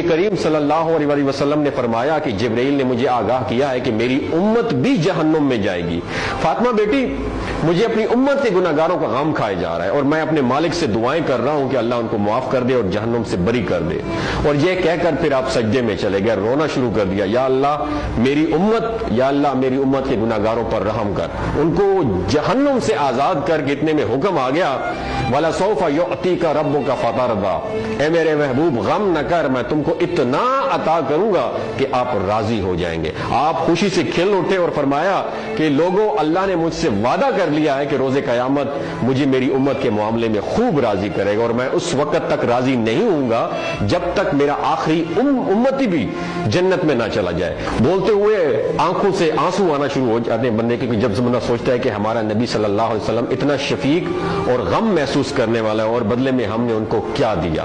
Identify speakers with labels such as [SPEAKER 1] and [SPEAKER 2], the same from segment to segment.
[SPEAKER 1] کریم صلی اللہ علیہ وسلم نے فرمایا کہ جبرائیل نے مجھے آگاہ کیا ہے کہ میری امت بھی جہنم میں جائے گی۔ فاطمہ بیٹی، مجھے اپنی امت کے گناہگاروں کا غم کھائے جا رہا ہے اور میں اپنے مالک سے دعائیں کر رہا ہوں کہ اللہ ان کو معاف کر دے اور جہنم سے بری کر دے۔ اور یہ کہہ کر پھر آپ سجدے میں چلے گئے، رونا شروع کر دیا، یا اللہ میری امت کے گناہگاروں پر رحم کر، ان کو جہنم سے آزاد کر کے۔ اتنے میں حکم آ گیا، وَلَسَوْفَ يُعْطِيكَ رَبُّكَ فَتَرْضَىٰ، اے میرے محبوب غم نہ کر، میں تم کو اتنا عطا کروں گا کہ آپ راضی ہو جائیں گے۔ آپ خوشی سے کھل اٹھے اور فرمایا کہ لوگوں، اللہ نے مجھ سے وعدہ کر لیا ہے کہ روز قیامت مجھے میری امت کے معاملے میں خوب راضی کرے گا، اور میں اس وقت تک راضی نہیں ہوں گا جب تک میرا آخری امتی بھی جنت میں نہ چلا جائے۔ بولتے ہوئے آنکھوں سے آنسو آنا شروع ہو جاتے ہیں بندے کے، جب بندہ سوچتا ہے کہ ہمارا نبی صلی اللہ علیہ وسلم اتنا شفیق اور غم محسوس کرنے والا ہے، اور بدلے میں ہم نے ان کو کیا دیا۔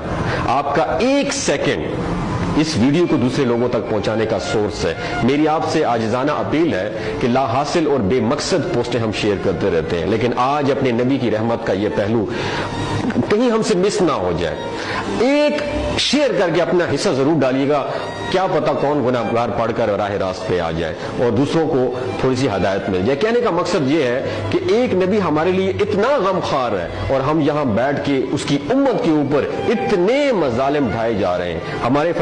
[SPEAKER 1] آپ کا ایک سیکنڈ اس ویڈیو کو دوسرے لوگوں تک پہنچانے کا سورس ہے۔ میری آپ سے عاجزانہ اپیل ہے کہ لا حاصل اور بے مقصد پوسٹیں ہم شیئر کرتے رہتے ہیں، لیکن آج اپنے نبی کی رحمت کا یہ پہلو کہیں ہم سے مس نہ ہو جائے۔ ایک شیئر کر کے اپنا حصہ ضرور ڈالیے گا، کیا پتہ کون گناہگار پڑھ کر راہ راست پہ آ جائے اور دوسروں کو تھوڑی سی ہدایت مل جائے۔ کہنے کا مقصد یہ ہے کہ ایک نبی ہمارے لیے اتنا غم خوار ہے، اور ہم یہاں بیٹھ کے اس کی امت کے اوپر اتنے مظالم ڈھائے جا رہے ہیں۔ ہمارے